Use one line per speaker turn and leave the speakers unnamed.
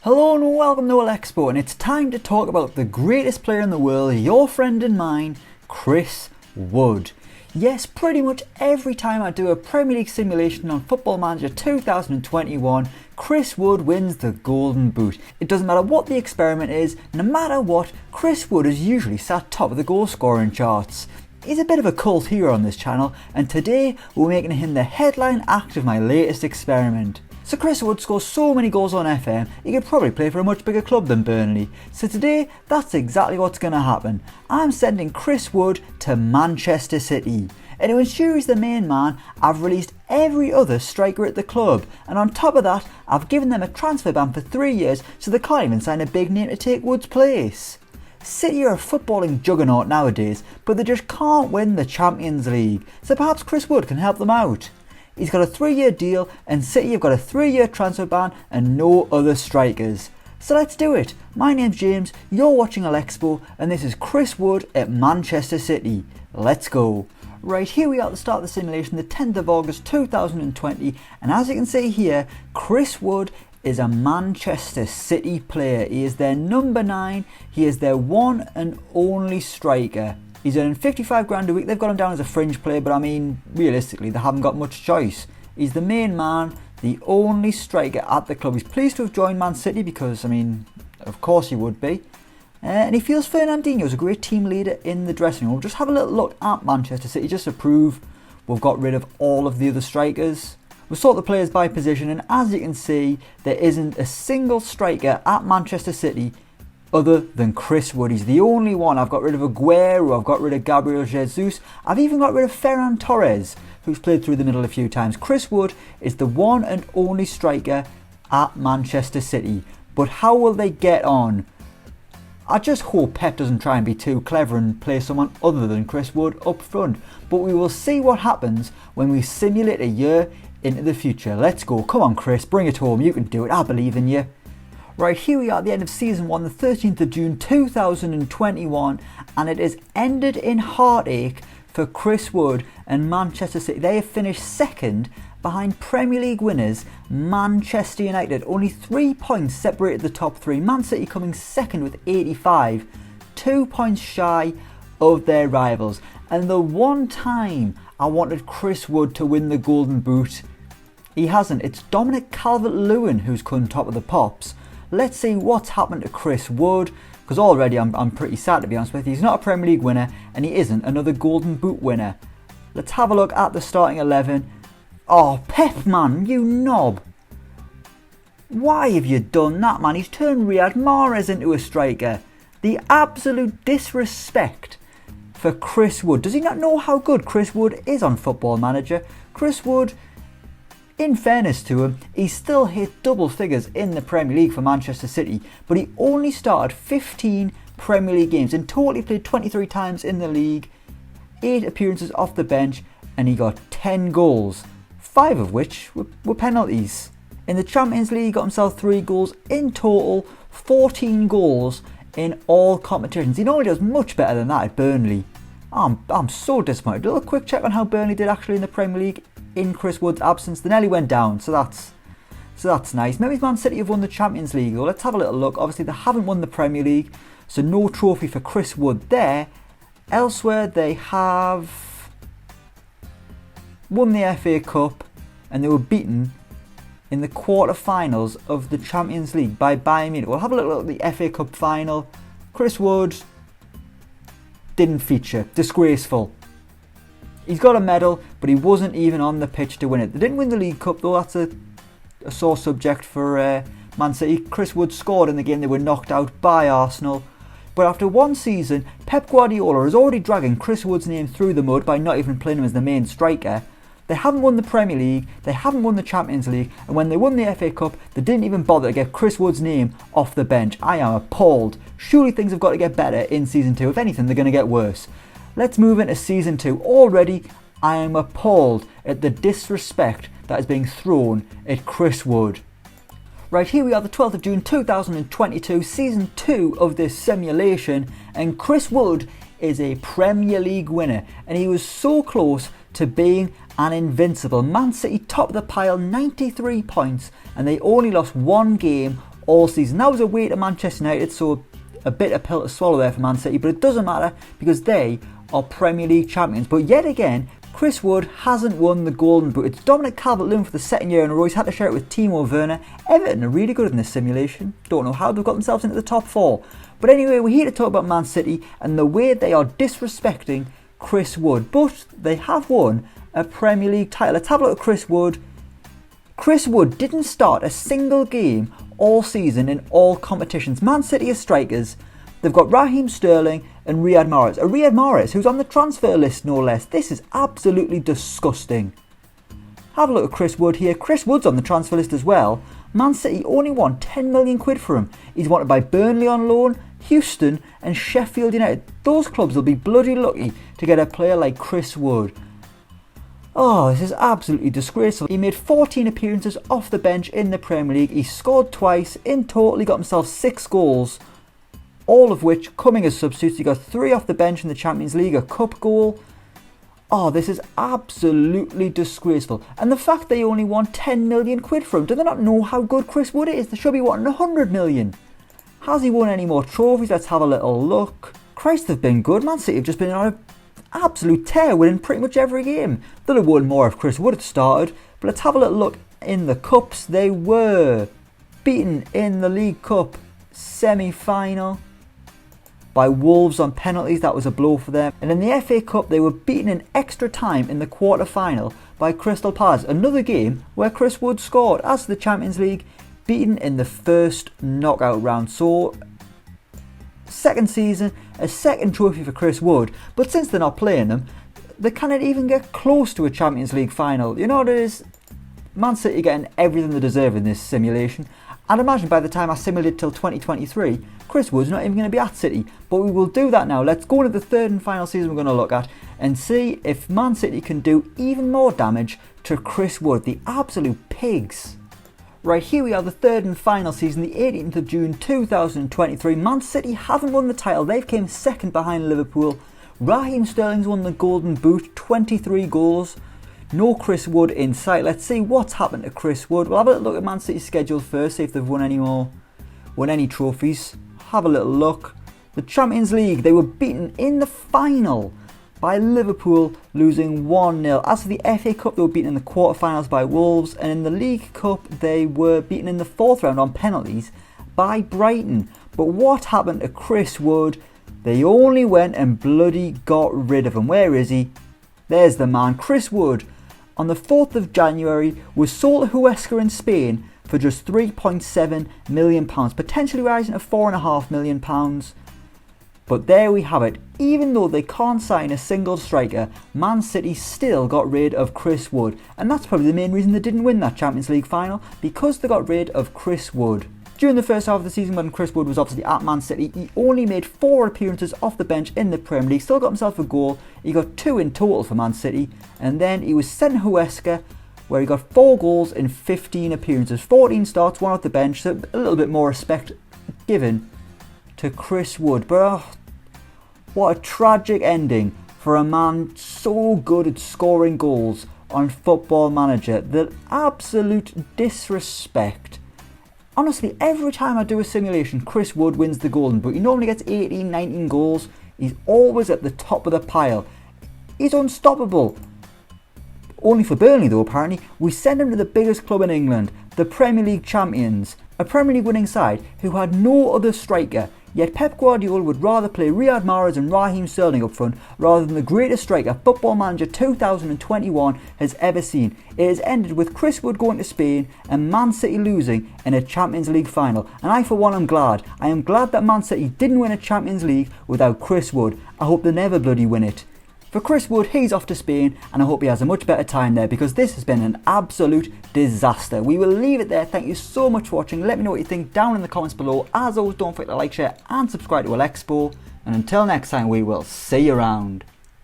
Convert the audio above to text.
Hello and welcome to Elecspo, and it's time to talk about the greatest player in the world, your friend and mine, Chris Wood. Yes, pretty much every time I do a Premier League simulation on Football Manager 2021, Chris Wood wins the Golden Boot. It doesn't matter what the experiment is, no matter what, Chris Wood is usually sat top of the goal scoring charts. He's a bit of a cult hero on this channel, and today we're making him the headline act of my latest experiment. So Chris Wood scores so many goals on FM, he could probably play for a much bigger club than Burnley. So today, that's exactly what's going to happen. I'm sending Chris Wood to Manchester City. And to ensure he's the main man, I've released every other striker at the club. And on top of that, I've given them a transfer ban for 3 years so they can't even sign a big name to take Wood's place. City are a footballing juggernaut nowadays, but they just can't win the Champions League. So perhaps Chris Wood can help them out. He's got a 3-year deal, and City have got a 3-year transfer ban and no other strikers. So let's do it. My name's James, you're watching Elecspo, and this is Chris Wood at Manchester City. Let's go. Right, here we are at the start of the simulation, the 10th of August 2020, and as you can see here, Chris Wood is a Manchester City player. He is their number 9, he is their one and only striker. He's earning 55 grand a week. They've got him down as a fringe player, but I mean, realistically, they haven't got much choice. He's the main man, the only striker at the club. He's pleased to have joined Man City because, I mean, of course he would be. And he feels Fernandinho's a great team leader in the dressing room. We'll just have a little look at Manchester City just to prove we've got rid of all of the other strikers. We'll sort the players by position, and as you can see, there isn't a single striker at Manchester City other than Chris Wood. He's the only one. I've got rid of Aguero, I've got rid of Gabriel Jesus, I've even got rid of Ferran Torres, who's played through the middle a few times. Chris Wood is the one and only striker at Manchester City. But how will they get on? I just hope Pep doesn't try and be too clever and play someone other than Chris Wood up front. But we will see what happens when we simulate a year into the future. Let's go. Come on, Chris, bring it home. You can do it. I believe in you. Right, here we are at the end of Season 1, the 13th of June 2021, and it has ended in heartache for Chris Wood and Manchester City. They have finished second behind Premier League winners Manchester United. Only 3 points separated the top 3. Man City coming second with 85, 2 points shy of their rivals. And the one time I wanted Chris Wood to win the Golden Boot, he hasn't. It's Dominic Calvert-Lewin who's come top of the pops. Let's see what's happened to Chris Wood, because already I'm pretty sad, to be honest with you. He's not a Premier League winner, and he isn't another Golden Boot winner. Let's have a look at the starting 11. Oh, Pep, man, you knob. Why have you done that, man? He's turned Riyad Mahrez into a striker. The absolute disrespect for Chris Wood. Does he not know how good Chris Wood is on Football Manager? Chris Wood, in fairness to him, he still hit double figures in the Premier League for Manchester City, but he only started 15 Premier League games. In total, he played 23 times in the league, 8 appearances off the bench, and he got 10 goals, 5 of which were penalties. In the Champions League, he got himself 3 goals. In total, 14 goals in all competitions. He normally does much better than that at Burnley. I'm so disappointed. A little quick check on how Burnley did actually in the Premier League in Chris Wood's absence. They nearly went down, so that's nice. Maybe Man City have won the Champions League though. Let's have a little look. Obviously they haven't won the Premier League, so no trophy for Chris Wood there. Elsewhere they have won the FA Cup, and they were beaten in the quarter-finals of the Champions League by Bayern Munich. We'll have a little look at the FA Cup final. Chris Wood didn't feature. Disgraceful. He's got a medal, but he wasn't even on the pitch to win it. They didn't win the League Cup though. That's a sore subject for Man City. Chris Wood scored in the game. They were knocked out by Arsenal. But after one season, Pep Guardiola is already dragging Chris Wood's name through the mud by not even playing him as the main striker. They haven't won the Premier League, they haven't won the Champions League, and when they won the FA Cup, they didn't even bother to get Chris Wood's name off the bench. I am appalled. Surely things have got to get better in Season 2. If anything, they're going to get worse. Let's move into Season 2. Already, I am appalled at the disrespect that is being thrown at Chris Wood. Right, here we are, the 12th of June 2022, Season 2 of this simulation, and Chris Wood is a Premier League winner, and he was so close to being an invincible. Man City top of the pile, 93 points, and they only lost one game all season. That was away to Manchester United, so a bitter pill to swallow there for Man City, but it doesn't matter because they are Premier League champions. But yet again, Chris Wood hasn't won the Golden Boot. It's Dominic Calvert-Lewin for the second year in a row. He's had to share it with Timo Werner. Everton are really good in this simulation. Don't know how they've got themselves into the top 4. But anyway, we're here to talk about Man City and the way they are disrespecting Chris Wood. But they have won a Premier League title. Let's have a look at Chris Wood. Chris Wood didn't start a single game all season in all competitions. Man City are strikers. They've got Raheem Sterling and Riyad Mahrez. Riyad Mahrez, who's on the transfer list no less. This is absolutely disgusting. Have a look at Chris Wood here. Chris Wood's on the transfer list as well. Man City only want 10 million quid for him. He's wanted by Burnley on loan, Houston and Sheffield United. Those clubs will be bloody lucky to get a player like Chris Wood. Oh, this is absolutely disgraceful. He made 14 appearances off the bench in the Premier League. He scored twice. In total, he got himself 6 goals. All of which coming as substitutes. He got 3 off the bench in the Champions League, a cup goal. Oh, this is absolutely disgraceful. And the fact they only want 10 million quid for him. Do they not know how good Chris Wood is? They should be wanting 100 million. Has he won any more trophies? Let's have a little look. Christ, they've been good. Man City have just been on an absolute tear, winning pretty much every game. They'd have won more if Chris Wood had started. But let's have a little look in the cups. They were beaten in the League Cup semi-final by Wolves on penalties. That was a blow for them. And in the FA Cup, they were beaten in extra time in the quarter-final by Crystal Palace. Another game where Chris Wood scored. As for the Champions League, beaten in the first knockout round. So, second season, a second trophy for Chris Wood. But since they're not playing them, they cannot even get close to a Champions League final. You know what it is? Man City getting everything they deserve in this simulation. I'd imagine by the time I simulate till 2023, Chris Wood's not even going to be at City. But we will do that now. Let's go into the third and final season we're going to look at and see if Man City can do even more damage to Chris Wood, the absolute pigs. Right, here we are, the third and final season, the 18th of June 2023. Man City haven't won the title. They've came second behind Liverpool. Raheem Sterling's won the Golden Boot, 23 goals. No Chris Wood in sight. Let's see what's happened to Chris Wood. We'll have a look at Man City's schedule first, see if they've won any trophies. Have a little look. The Champions League, they were beaten in the final by Liverpool, losing 1-0. As for the FA Cup, they were beaten in the quarterfinals by Wolves, and in the League Cup, they were beaten in the 4th round on penalties by Brighton. But what happened to Chris Wood? They only went and bloody got rid of him. Where is he? There's the man, Chris Wood. On the 4th of January, was sold to Huesca in Spain for just £3.7 million, potentially rising to £4.5 million. But there we have it. Even though they can't sign a single striker, Man City still got rid of Chris Wood. And that's probably the main reason they didn't win that Champions League final, because they got rid of Chris Wood. During the first half of the season, when Chris Wood was obviously at Man City, he only made 4 appearances off the bench in the Premier League, still got himself a goal. He got 2 in total for Man City, and then he was sent to Huesca, where he got 4 goals in 15 appearances, 14 starts, 1 off the bench, so a little bit more respect given to Chris Wood. But what a tragic ending for a man so good at scoring goals on Football Manager. The absolute disrespect. Honestly, every time I do a simulation, Chris Wood wins the Golden Boot. He normally gets 18, 19 goals. He's always at the top of the pile. He's unstoppable. Only for Burnley though, apparently. We send him to the biggest club in England, the Premier League champions. A Premier League winning side who had no other striker. Yet Pep Guardiola would rather play Riyad Mahrez and Raheem Sterling up front rather than the greatest striker Football Manager 2021 has ever seen. It has ended with Chris Wood going to Spain and Man City losing in a Champions League final. And I for one am glad. I am glad that Man City didn't win a Champions League without Chris Wood. I hope they never bloody win it. For Chris Wood, he's off to Spain, and I hope he has a much better time there, because this has been an absolute disaster. We will leave it there. Thank you so much for watching. Let me know what you think down in the comments below. As always, don't forget to like, share and subscribe to Elecspo. And until next time, we will see you around.